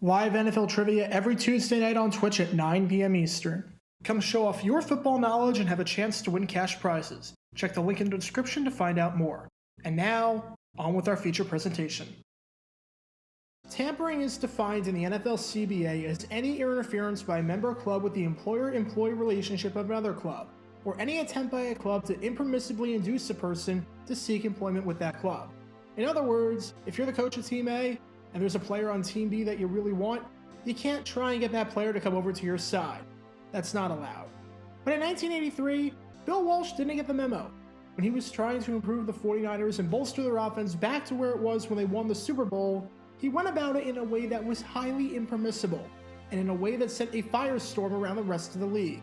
Live NFL trivia every Tuesday night on Twitch at 9 p.m. Eastern. Come show off your football knowledge and have a chance to win cash prizes. Check the link in the description to find out more. And now, on with our feature presentation. Tampering is defined in the NFL CBA as any interference by a member club with the employer-employee relationship of another club, or any attempt by a club to impermissibly induce a person to seek employment with that club. In other words, if you're the coach of Team A, and there's a player on Team B that you really want, you can't try and get that player to come over to your side. That's not allowed. But in 1983, Bill Walsh didn't get the memo. When he was trying to improve the 49ers and bolster their offense back to where it was when they won the Super Bowl, he went about it in a way that was highly impermissible, and in a way that sent a firestorm around the rest of the league.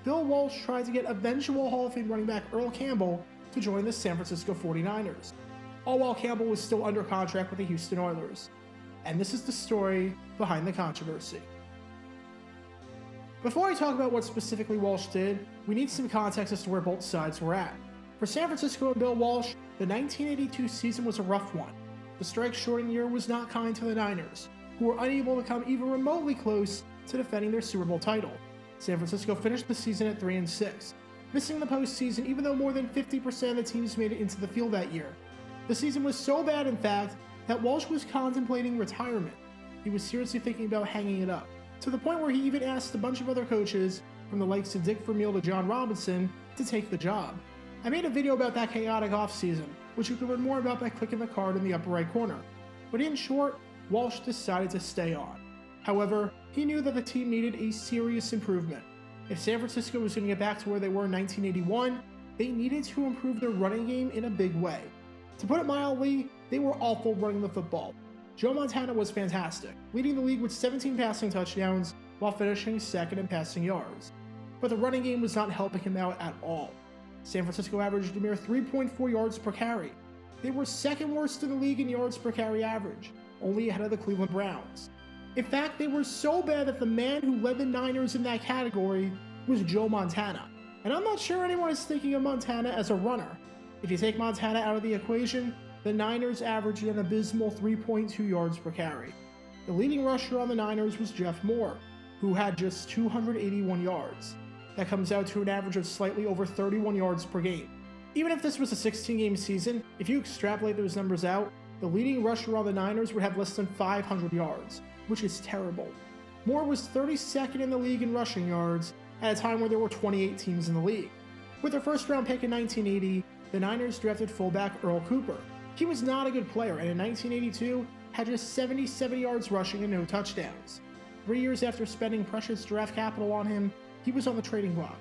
Bill Walsh tried to get eventual Hall of Fame running back Earl Campbell to join the San Francisco 49ers, all while Campbell was still under contract with the Houston Oilers. And this is the story behind the controversy. Before I talk about what specifically Walsh did, we need some context as to where both sides were at. For San Francisco and Bill Walsh, the 1982 season was a rough one. The strike-shortened year was not kind to the Niners, who were unable to come even remotely close to defending their Super Bowl title. San Francisco finished the season at 3-6, missing the postseason even though more than 50% of the teams made it into the field that year. The season was so bad, in fact, that Walsh was contemplating retirement. He was seriously thinking about hanging it up, to the point where he even asked a bunch of other coaches, from the likes of Dick Vermeil to John Robinson, to take the job. I made a video about that chaotic offseason, which you can learn more about by clicking the card in the upper right corner. But in short, Walsh decided to stay on. However, he knew that the team needed a serious improvement. If San Francisco was going to get back to where they were in 1981, they needed to improve their running game in a big way. To put it mildly, they were awful running the football. Joe Montana was fantastic, leading the league with 17 passing touchdowns while finishing second in passing yards. But the running game was not helping him out at all. San Francisco averaged a mere 3.4 yards per carry. They were second worst in the league in yards per carry average, only ahead of the Cleveland Browns. In fact, they were so bad that the man who led the Niners in that category was Joe Montana. And I'm not sure anyone is thinking of Montana as a runner. If you take Montana out of the equation, the Niners averaged an abysmal 3.2 yards per carry. The leading rusher on the Niners was Jeff Moore, who had just 281 yards. That comes out to an average of slightly over 31 yards per game. Even if this was a 16-game season, if you extrapolate those numbers out, the leading rusher on the Niners would have less than 500 yards, which is terrible. Moore was 32nd in the league in rushing yards at a time where there were 28 teams in the league. With their first-round pick in 1980, the Niners drafted fullback Earl Cooper. He was not a good player, and in 1982 had just 77 yards rushing and no touchdowns. 3 years after spending precious draft capital on him, he was on the trading block.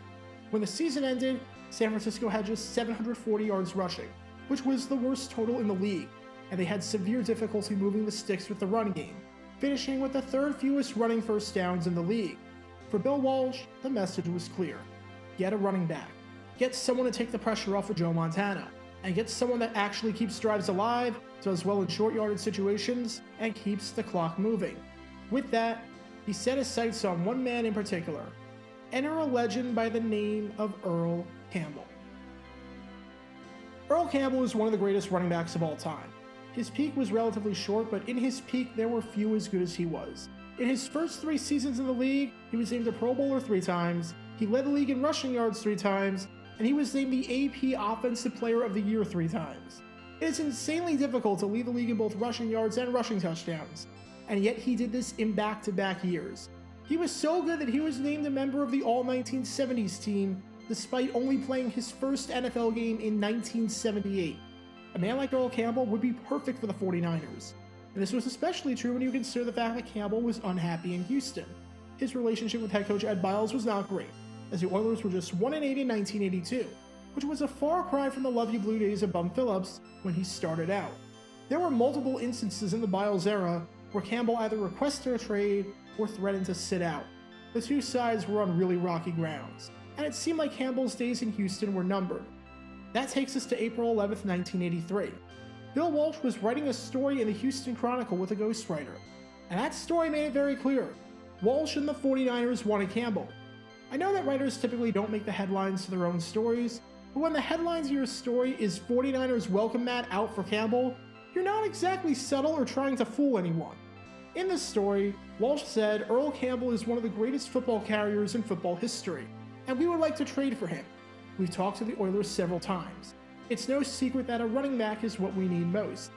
When the season ended, San Francisco had just 740 yards rushing, which was the worst total in the league, and they had severe difficulty moving the sticks with the run game, finishing with the third fewest running first downs in the league. For Bill Walsh, the message was clear. Get a running back. Get someone to take the pressure off of Joe Montana, and get someone that actually keeps drives alive, does well in short yardage situations, and keeps the clock moving. With that, he set his sights on one man in particular. Enter a legend by the name of Earl Campbell. Earl Campbell is one of the greatest running backs of all time. His peak was relatively short, but in his peak there were few as good as he was. In his first 3 seasons in the league, he was named a Pro Bowler 3 times, he led the league in rushing yards 3 times, and he was named the AP Offensive Player of the Year 3 times. It is insanely difficult to lead the league in both rushing yards and rushing touchdowns, and yet he did this in back-to-back years. He was so good that he was named a member of the All-1970s team, despite only playing his first NFL game in 1978. A man like Earl Campbell would be perfect for the 49ers, and this was especially true when you consider the fact that Campbell was unhappy in Houston. His relationship with head coach Ed Biles was not great, as the Oilers were just 1-8 in 1982, which was a far cry from the lovely Blue days of Bum Phillips when he started out. There were multiple instances in the Biles era where Campbell either requested a trade or threatened to sit out. The two sides were on really rocky grounds, and it seemed like Campbell's days in Houston were numbered. That takes us to April 11th, 1983. Bill Walsh was writing a story in the Houston Chronicle with a ghostwriter, and that story made it very clear. Walsh and the 49ers wanted Campbell. I know that writers typically don't make the headlines to their own stories, but when the headlines of your story is 49ers welcome mat out for Campbell, you're not exactly subtle or trying to fool anyone. In this story, Walsh said Earl Campbell is one of the greatest football carriers in football history, and we would like to trade for him. We've talked to the Oilers several times. It's no secret that a running back is what we need most.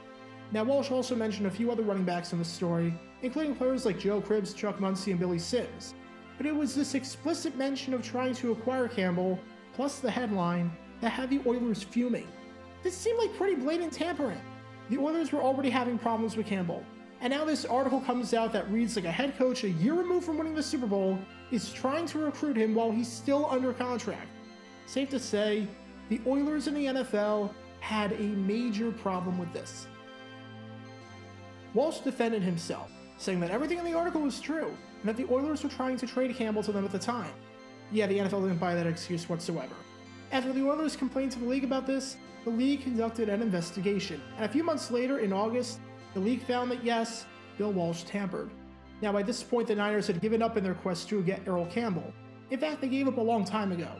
Now, Walsh also mentioned a few other running backs in the story, including players like Joe Cribbs, Chuck Muncie, and Billy Sims. But it was this explicit mention of trying to acquire Campbell, plus the headline, that had the Oilers fuming. This seemed like pretty blatant tampering. The Oilers were already having problems with Campbell, and now this article comes out that reads like a head coach a year removed from winning the Super Bowl is trying to recruit him while he's still under contract. Safe to say, the Oilers in the NFL had a major problem with this. Walsh defended himself, saying that everything in the article was true, and that the Oilers were trying to trade Campbell to them at the time. Yeah, the NFL didn't buy that excuse whatsoever. After the Oilers complained to the league about this, the league conducted an investigation, and a few months later, in August, the league found that yes, Bill Walsh tampered. Now, by this point, the Niners had given up in their quest to get Earl Campbell. In fact, they gave up a long time ago.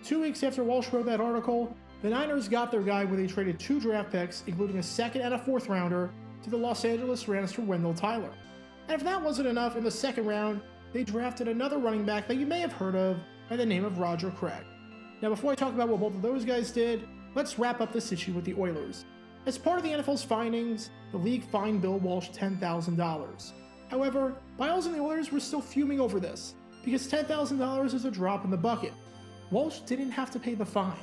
2 weeks after Walsh wrote that article, the Niners got their guy when they traded 2 draft picks, including a 2nd and a 4th rounder, to the Los Angeles Rams for Wendell Tyler. And if that wasn't enough, in the 2nd round, they drafted another running back that you may have heard of by the name of Roger Craig. Now, before I talk about what both of those guys did, let's wrap up this issue with the Oilers. As part of the NFL's findings, the league fined Bill Walsh $10,000. However, Biles and the Oilers were still fuming over this, because $10,000 is a drop in the bucket. Walsh didn't have to pay the fine.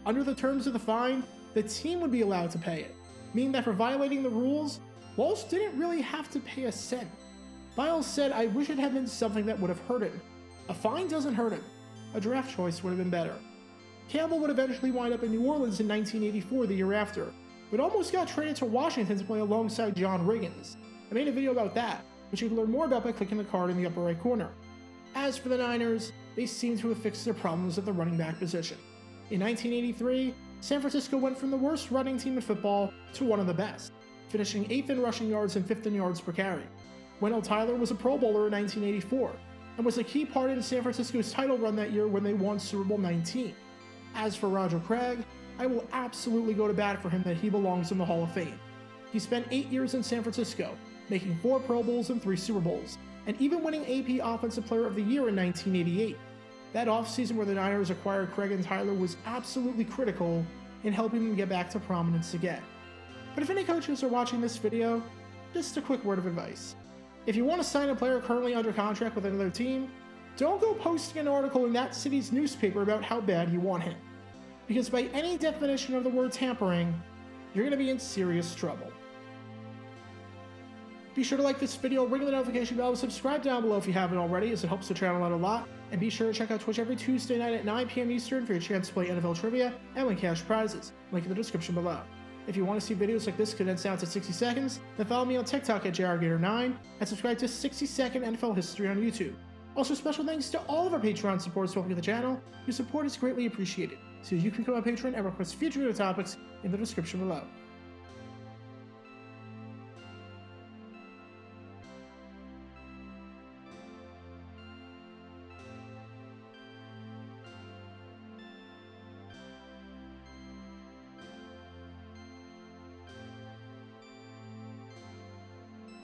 Under the terms of the fine, the team would be allowed to pay it, meaning that for violating the rules, Walsh didn't really have to pay a cent. Biles said, "I wish it had been something that would have hurt him. A fine doesn't hurt him. A draft choice would have been better." Campbell would eventually wind up in New Orleans in 1984, the year after, but almost got traded to Washington to play alongside John Riggins. I made a video about that, which you can learn more about by clicking the card in the upper right corner. As for the Niners, they seem to have fixed their problems at the running back position. In 1983, San Francisco went from the worst running team in football to one of the best, finishing 8th in rushing yards and 5th in yards per carry. Wendell Tyler was a Pro Bowler in 1984, and was a key part in San Francisco's title run that year when they won Super Bowl 19. As for Roger Craig, I will absolutely go to bat for him that he belongs in the Hall of Fame. He spent 8 years in San Francisco, making 4 Pro Bowls and 3 Super Bowls, and even winning AP Offensive Player of the Year in 1988. That offseason where the Niners acquired Craig and Tyler was absolutely critical in helping them get back to prominence again. But if any coaches are watching this video, just a quick word of advice. If you want to sign a player currently under contract with another team, don't go posting an article in that city's newspaper about how bad you want him. Because by any definition of the word tampering, you're going to be in serious trouble. Be sure to like this video, ring the notification bell, and subscribe down below if you haven't already, as it helps the channel out a lot. And be sure to check out Twitch every Tuesday night at 9 p.m. Eastern for your chance to play NFL trivia and win cash prizes. Link in the description below. If you want to see videos like this condensed down to 60 seconds, then follow me on TikTok at JRGator9 and subscribe to 60-second NFL history on YouTube. Also, special thanks to all of our Patreon supporters helping the channel. Your support is greatly appreciated, so you can become a patron and request future video topics in the description below.